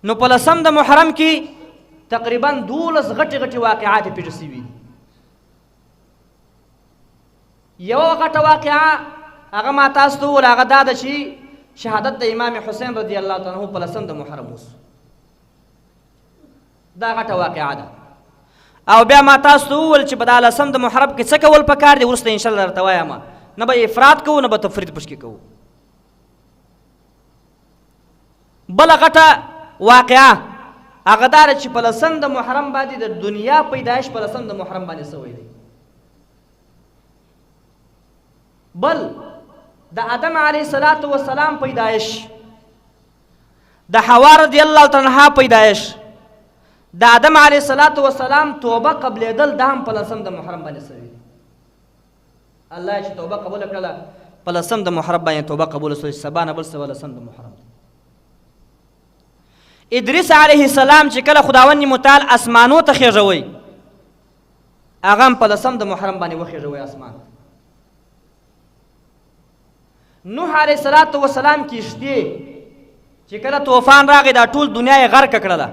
نو په 10 د محرم کې تقریبا 12 غټې واقعات پیښ شوي. یو غټه واقعه هغه ما تاسو ته وویل، هغه دا ده چې شهادت د امام حسین رضی الله تعالی عنه په 10 د محرم اوس. دا غټه واقعه ده. او بیا ما تاسو ته وویل چې په دا 10 د محرم کې څه کول پکار دي، وروسته انشاءالله درته وایم. نه به افراط کوو، نه به تفرید پشکې کوو. بله غټه واقعه هغه دا ده چې په 10 د محرم باندې د دنیا پیدایش په 10 د محرم باندې سوی دی. بل د آدم علیه السلام پیدایش، د حوا رضی الله تعالی عنها پیدایش، د آدم علیه السلام توبه قبلېدل دا هم په 10 د محرم باندې سوی دی. الله چې توبه قبول کړله په 10 د محرم باندې توبه قبول شوه، سبا نه بل څه 10 د محرم. ادریس علیه السلام چې کله خداوند متعال اسمانو ته خېژوي، هغه هم په 10 د محرم باندې وخېژوي اسمان. نوح علیه السلام کښتۍ چې کله طوفان راغی دا ټول دنیا یې غرقه کړله،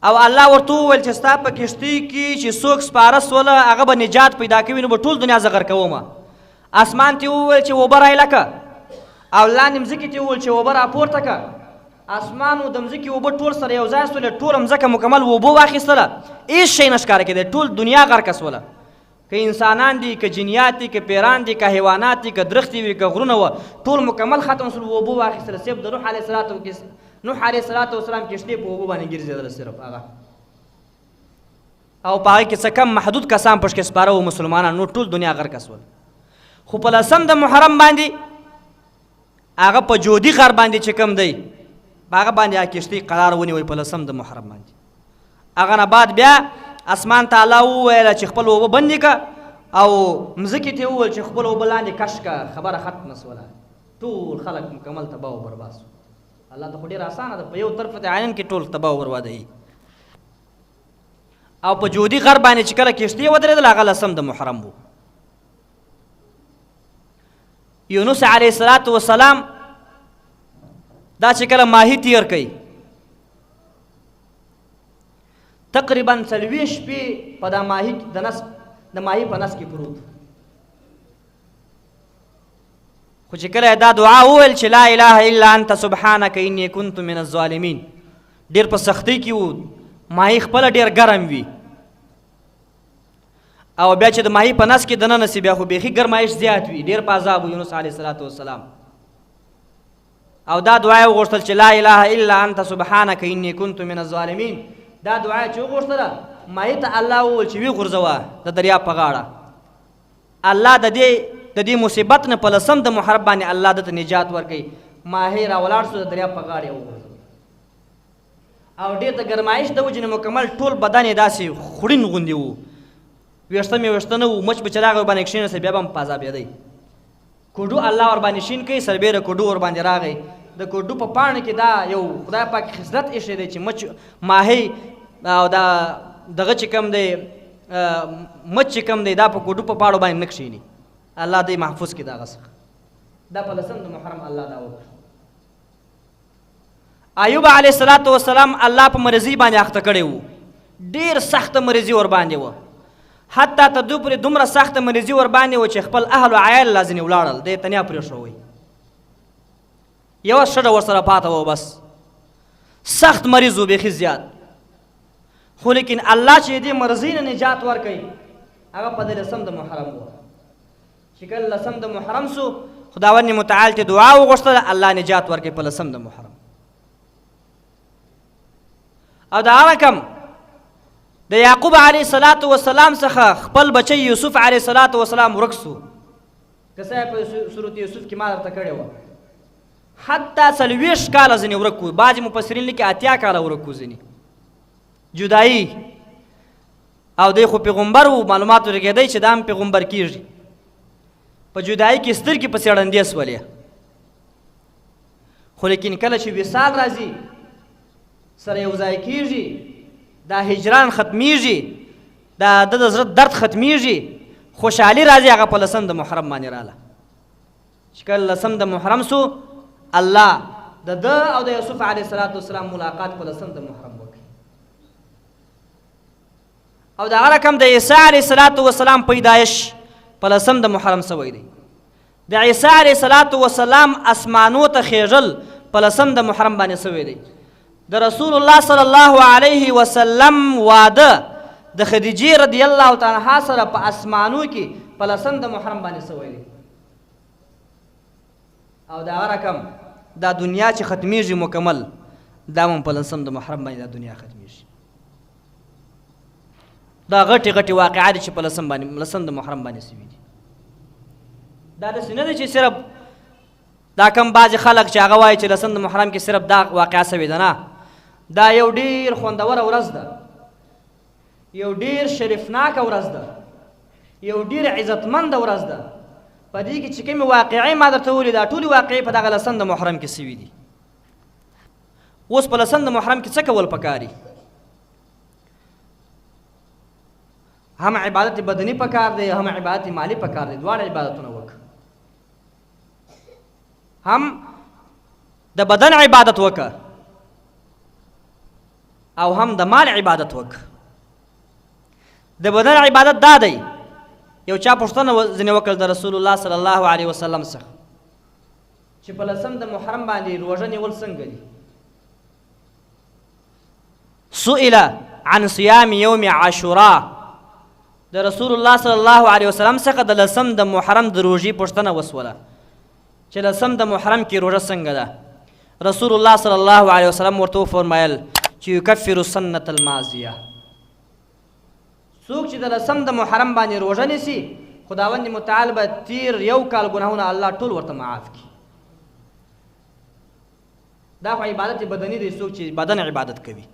او الله ورته وویل چې ستا په کښتۍ کې چې څوک سپاره سوله هغه به نجات پیدا کوي، نو به ټول دنیا زه غرقومه. اسمان ته وویل چې اوبه رایلکه، او لاندې مځکې ته وویل چې اوبه راپورته که. اسمان او د مځکې اوبه ټول سره یو ځای سولې، ټوله مځکه مکمل اوبه واخیستله، هېڅ شی نه ښکاره کېدی، ټول دنیا غرقه سوله. که انسانان دي، که جنیات دي، که پیران دي، که حیوانات دي، که درختې وي، که غرونه وه، ټول مکمل ختم سول، اوبه واخیستله. صرف د نوح علیه السلام کښتۍ په اوبو باندې ګرځېدله صرف هغه، او په هغې کې څه کم محدود کسان پشکې سپاره وو مسلمانان، نو ټول دنیا غرقه سول. خو په 10 د محرم باندې هغه په جودي غر باندې چې کوم دی، په هغه باندې هغه کښتۍ قرار ونیوی په 10 د محرم باندې. هغه نه بعد بیا اسمان ته الله وویله چې خپل اوبه بندې که، او مځکې ته یې وویل چې خپل اوبه لاندې کش که. خبره ختمه سوله، ټول خلک مکمل تباه و برباد سو. الله ته خو ډېره اسانه ده، په یو طرف ته عین کې ټول تباه و بربادوي. او په جودي غر باندې چې کله کښتۍ ودرېدل هغه 10 د محرم و. یونس علیه السلام دا چې کله ماهي تیر کوي، تقریبا 40 شپې په دا ماهي د ماهي په نس کې پروت. خو چې کله دا دعا وویل چې لا اله الا انت سبحانک انی کنت من الظالمین، ډېر په سختۍ کې و، ماهي خپله ډېر ګرم وي، او بیا چې د ماهي په نس کې دننه سي بیا خو بیخي ګرمایش زیات وي، ډېر په عذاب و یونس علیه السلام. او دا دعا یې وغوښتل چې لا اله الا انت سبحانک انی کنت من الظالمین. دا دعا چې وغوښتله ماهي ته الله وویل چې وی غورځوه د دریاب په غاړه. الله د دې مصیبت نه په 10 د محرم باندې الله دته نجات ورکوي. ماهي راولاړ سو، د دریاب په غاړه یې وغورځوه، او ډېر د ګرمایش د وجې نه مکمل ټول بدن یې داسې خوړین غوندې و، ویښته مې ویښته نه و، مچ به چې راغی ورباندې کښېنستی بیا به هم په عذابېدی. کوډو الله ورباندې شین کوي، سربیره کوډو ورباندې راغی. د کوډو په پاڼه کې دا یو خدای پاک خصلت ایښی دی چې ماهي او دا دغه چې کوم دی مچ چې کوم دی دا په کوډو په پاڼو باندې نه کښېني. الله دې محفوظ کړي د هغه څخه. دا په 10 د محرم الله دا وکړه. ایوب علیه السلام الله په مرضي باندې اخته کړی و، ډېر سخته مرضي ورباندې وه، حتی تر دې پورې دومره سخته مرضي ورباندې وه چې خپل اهل و عیال لا ځینې ولاړل، دی تنیا پرېښوی، یوه شډه ورسره پاته وه بس. سخت مریض و بیخي زیات. خو لیکن الله چې دې مرضۍ نه نجات ورکوي هغه په 10 د محرم و. چې کله 10 د محرم سو خداوند متعال ته دعا وغوښتله، الله نجات ورکوي په 10 د محرم. او دا رقم د یعقوب علیه السلام څخه خپل بچی یوسف علیه السلام ورک سو. کیسه په سورت یوسف کې ما درته کړې وه. حتی 40 کاله ځینې ورک و، بعضې مفسرین لیکي 80 کاله ورک و ځینې. جدایي او دی خو پیغمبر و، معلومات ورکېدی چې دا هم پیغمبر کېږي. په جدایي کې سترګې پسې ړندې سولې. خو لیکن کله چې وصال راځي سره یو ځای کېږي، دا هجران ختمیږي، دا د زړه درد ختمیږي، خوشحالي راځي، هغه په 10 د محرم باندې راله. چې کله 10 د محرم سو الله د ده او د یوسف علیه السلام ملاقات په 10 د محرم وکړي او د هغه رقم د عیسی علیه السلام پیدایش په 10 د محرم سوی دی د عیسی علیه السلام اسمانو ته خیژل په 10 د محرم باندې سوی دی د رسول الله صلی الله علیه وسلم واده د خدیجې رضی الله تعالی عنها سره په اسمانو کې په 10 د محرم باندې سوی دی او د هغه رقم دا دنیا چې ختمیږي مکمل دا هم په 10 د محرم باندې دا دنیا ختمیږي دا غټي غټي واقعات چې په 10 د محرم باندې سوي دي دا داسې نه دی چې صرف دا کم بعضې خلک چې هغه وایي چې 10 د محرم کې صرف دا واقعه سوې ده نه دا یو ډېر خوندوره ورځ ده یو ډېر شریفناکه ورځ ده یو ډېر عزتمنده ورځ ده په دې کې چې کومې واقعې ما درته وویلې دا ټولې واقعې په دغه 10 د محرم کې سوي دي اوس په 10 د محرم کې څه کول پکاري هم عبادت بدني پکار دی هم عبادت مالی پکار دی دواړه عبادتونه وکړه هم د بدن عبادت وکړه او هم د مال عبادت وکړه د بدن عبادت دا دی یو چا پوښتنه ځینې وکړل د رسول الله صلی الله علیه وسلم څخه چې په 10 د محرم باندې روژه نیول څنګه دي سئل عن صيام يوم عاشوراء د رسول الله صلی الله علیه وسلم څخه د 10 د محرم د روژې پوښتنه وسوله چې 10 د محرم کې روژه څنګه ده رسول الله صلی الله علیه وسلم ورته وفرمایل چې یکفر السنة الماضیه څوک چې د 10 د محرم باندې روژه نیسي خداوند متعال به تیر یو کال ګناهونه الله ټول ورته معاف کړي دا خو عبادت بدني دی څوک چې بدن عبادت کوي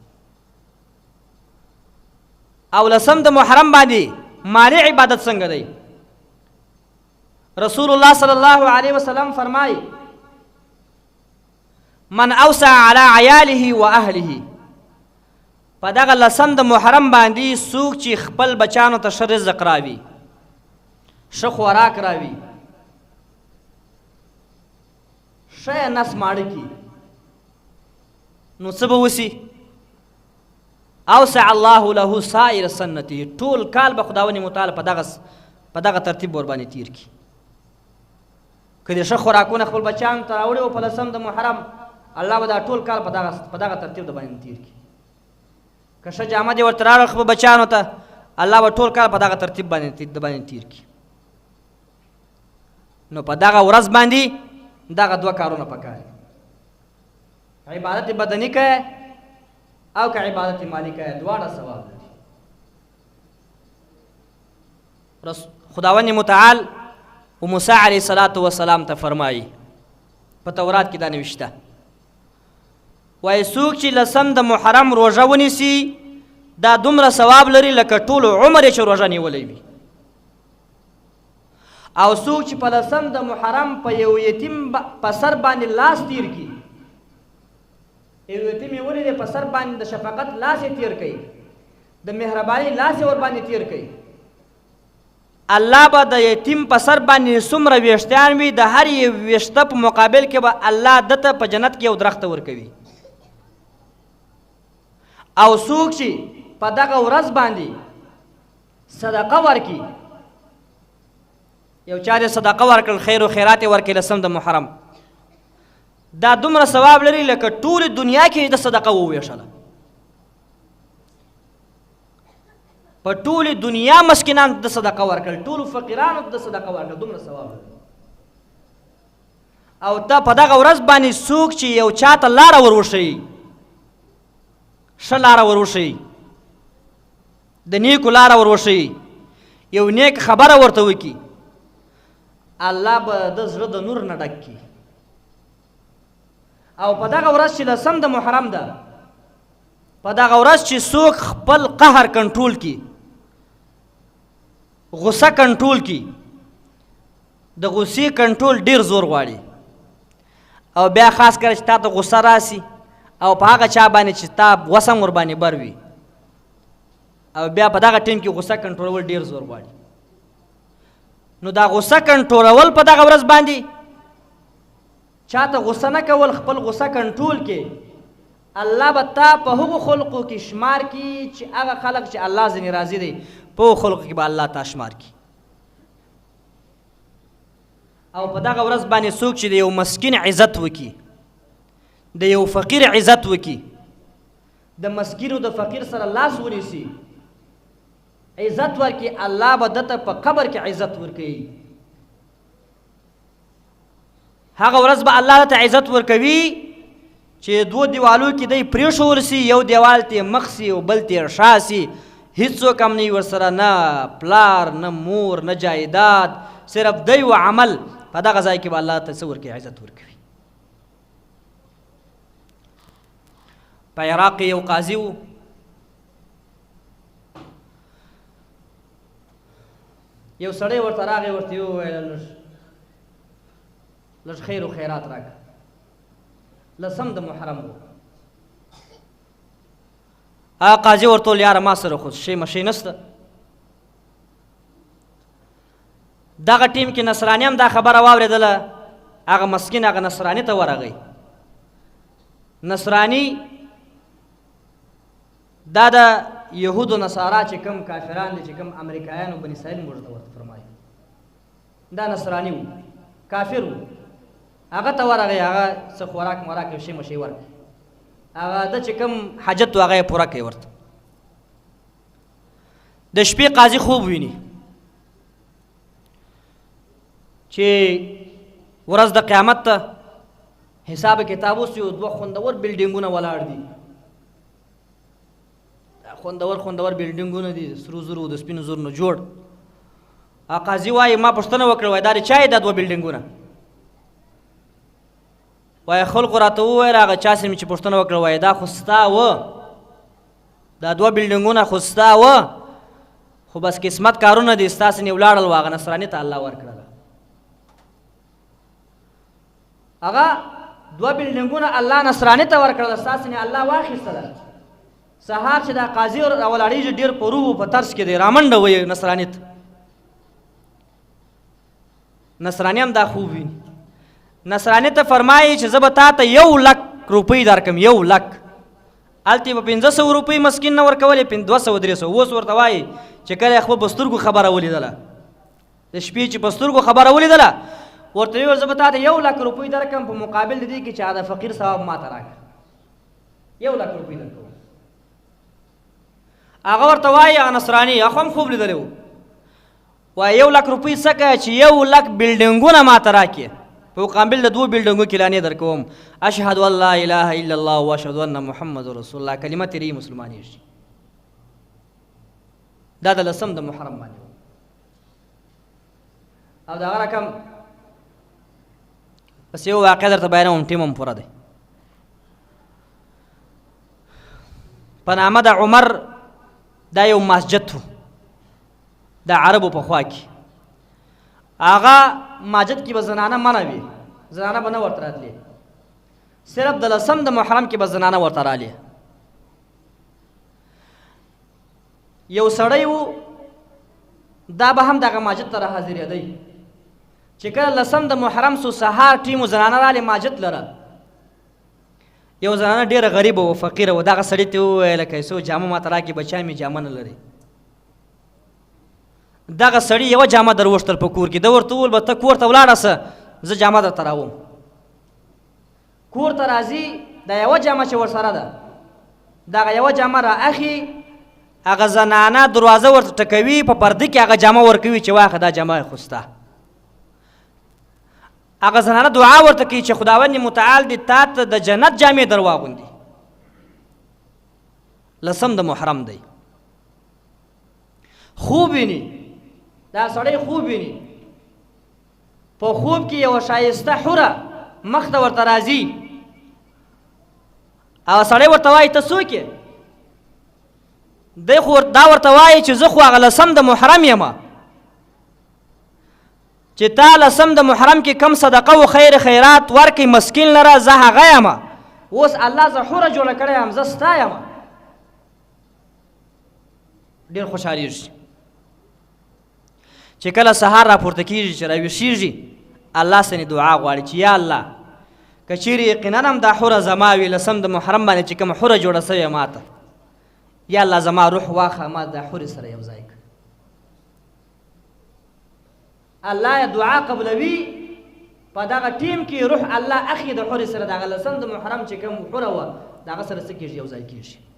او 10 د محرم باندې مالی عبادت څنګه دی رسول الله صلی الله علیه وسلم فرمای من اوسع علی عیاله و اهله په دغه 10 د محرم باندې څوک چې خپل بچانو ته ښه رزق راوي ښه خوراک راوي ښه نس ماړه کي نو څه به وسي اوسع الله له سائر سنته ټول کال به خداوند متعال په دغه ترتیب ور باندې تیر کی که دې ښه خوراکونه خپل بچیانو ته راوړي او په 10 د محرم الله به دا ټول کال په دغه ترتیب د باندې تیر کی که ښه جامه دې ورته راوړه خپل بچیانو ته الله به ټول کال په دغه ترتیب باندې تیر کی نو په دغه ورځ باندې دغه دوه کارونه پکار عبادت بدني کوي او که عبادت مالی کوي دواړه ثواب لري خداوند متعال و موسی علیه السلام ته فرمایي په تورات کې دا نوشته وایي څوک چې 10 د محرم روژه ونیسي دا دومره ثواب لري لکه ټول عمر یې چې روژه نیولی وي او څوک چې په 10 د محرم په یو یتیم په سر باندې لاس تیر کړي یو یتیم یې ولې په سر باندې د شفقت لاس یې تیر کړي د مهرباني لاس یې ور باندې تیر کړي الله به د یتیم په سر باندې څومره ویښتان وي د هر یو ویښته په مقابل کې به الله دته په جنت کې یو درخته ورکوي او څوک چې په دغه ورځ باندې صدقه ورکړي یو چا دې صدقه ورکړل خیر و خیرات یې ورکړي 10 د محرم دا دومره ثواب لري لکه ټول دنیا کې د صدقه وویشله په ټول دنیا مسکینان د صدقه ورکړل ټول فقیرانو د صدقه ورکړل دومره ثواب لري او ته په دغه ورځ باندې څوک چې یو چاته لاره ور وښیي ښه لاره ور وښیي د نیکو لاره ور وښیي یو نیک خبره ورته وکړي الله به د زړه د نور نه ډک کړي او په دغه ورځ چې 10 د محرم ده په دغه ورځ چې څوک خپل قهر کنټرول کړي غصه کنټرول کړي د غصې کنټرول ډیر زور غواړي او بیا خاص کر چې تا ته غصه راسي او په هغه چا باندې چې تا وسم ور باندې بر وي او بیا په دغه ټیم کې غصه کنټرول ډیر زور غواړي نو دا غصه کنټرول په دغه ورځ باندې چاته غصه نه کول، خپل غصه کنټرول کې. الله به تا په هغو خلقو کې شمار کړي چې هغه خلق چې الله ځینې راضي دی په هغو خلقو کې به الله تا شمار کړي. او په دغه ورځ باندې څوک چې د یو مسکین عزت وکړي، د یو فقیر عزت وکړي، د مسکین او د فقیر سره لاس ونیسي، عزت ورکړي، الله به دته په قبر کې عزت ورکوي. هغه ورځ به الله ته عزت ورکوي چې دو دیوالو کې دی پرېښول سي، یو دیوال ته مخ سي او بل ته شا سي، هیڅوک هم نه وي ورسره، نه پلار نه مور نه جایداد، صرف دی و عمل. په دغه ځای کې به الله ته څه ورکوي؟ عزت ورکوي. په عراق کې یو قاضي و، یو سړی ورته راغی، ورته وویل لږ خیر و خیرات راکړه. 10 د محرم و. هغه قاضي ورته وویل یاره ما سره خو شی مشی نشته. دغه ټیم کې نصراني هم دا خبره واورېدله، هغه مسکین هغه نصراني ته ورغی. نصراني دا د یهودو نصارا چې کوم کافران دي، چې کوم امریکایان او بني اسرائیل موږ ته ورته فرمایي، دا نصراني و، کافر و. هغه ته ورغی، هغه څه خوراک موراک یو شی مشی ورکړي، هغه د چې کوم حاجت و هغه یې پوره کوي ورته. د شپې قاضي خوب ویني چې ورځ د قیامت ته حساب کتاب اوس یو 2 خوندور بلډینګونه ولاړ دي، خوندور بلډینګونه دي، سرو زرو د سپینو زرو نه جوړ. قاضي وایي ما پوښتنه وکړه، وایي دا د چا دا 2 بلډینګونه؟ وایي خلقو راته وویل، هغه چا سره مې چې پوښتنه وکړه، وایي دا خو ستا وه، دا 2 بلډینګونه خو ستا وه، خو بس قسمت کارونه دي، ستاسې نه ولاړل و، هغه نصراني ته الله ورکړله. هغه 2 بلډینګونه الله نصراني ته ورکړله، ستاسې نه الله واخیستله. سهار چې دا قاضي راولاړېږي ډېر په روح په طرز کې دی، رامنډه وایي نصراني ته. نصراني هم دا خوب ویني. نصراني ته فرمایي چې زه به تا ته 1 لک روپۍ درکړم، 1 لک. هلته به 500 روپۍ مسکین نه ورکولې، 200 300. اوس ورته وایي چې کله خپل په سترګو خبره ولیدله، د شپې چې په سترګو خبره ولیدله، ورته ویل زه به تا ته 1 لک روپۍ درکړم په مقابل د دې کې چې دا فقیر ثواب ما ته راکړه. 1 لک روپۍ درکوم. هغه ورته وایي هغه نصراني، هغه هم خوب لیدلی و، وایي 1 لک روپۍ څه کوې چې 1 لک بلډینګونه ما ته راکړې، په مقابل د 2 بلډینګو کیلانې درکوم. اشهد ان لا اله الا الله واشهد ان محمد رسول الله، کلمه تیری مسلمانېږي. دا د 10 د محرم باندې. او دغه رقم بس یو واقع درته بیانوم، ټیم هم پوره دی. په نامه د عمر دا یو مسجد و د عربو په خوا کې. هغه مسجد کې به زنانه منع وي، زنانه به نه ورته راتلې، صرف د 10 د محرم کې به زنانه ورته رالې. یو سړی و، دا به هم دغه مسجد ته راحاضرېدی چې کله 10 د محرم سو، سهار ټیمو زنانه رالې مسجد لره. یو زنانه ډېره غریبه و، فقیره و. دغه سړي ته وویله که څو جامه ماته راکړي، بچیان مې جامه نه لري. دغه سړي یوه جامه در وغوښتل په کور کې. ده ورته وویل به ته کور ته ولاړه سه، زه جامه درته راوم. کور ته راځي، دا یوه جامه چې ورسره ده، دغه یوه جامه را اخلي، هغه زنانه دروازه ورته ټکوي، په پرده کې هغه جامه ورکوي چې واخله دا جامه خو ستا. هغه زنانه دعا ورته کوي چې خداوند متعال دې تا ته د جنت جامې در واغوندي. 10 د محرم دی. خوب ویني، دا سړی خوب ویني. په خوب کې یوه ښایسته حوره مخ ته ورته راځي، او سړی ورته وایي ته څوک یې؟ دی خو دا ورته وایي چې زه خو هغه 10 د محرم یم، چې تا 10 د محرم کې کم صدقه و خیر خیرات ورکړي مسکین لره، زه هغه یم. اوس الله زه حوره جوړه کړی یم، زه ستا یم. ډېر خوشحالېږي. چې کله سهار راپورته کېږي، چې راویښېږي، الله سنې دعا غواړي چې یا الله که چیرې یقینا هم دا حوره زما وي لسم د محرم باندې چې کومه حوره جوړه سوې ماته یا الله زما روح واخله ما دا حورې سره یو ځای کړه الله دعا قبلوي په دغه ټیم کې روح الله اخلي د حورې سره دغه لسم د محرم چې کوم حوره وه د هغه سره څه کېږي یو ځای کېږي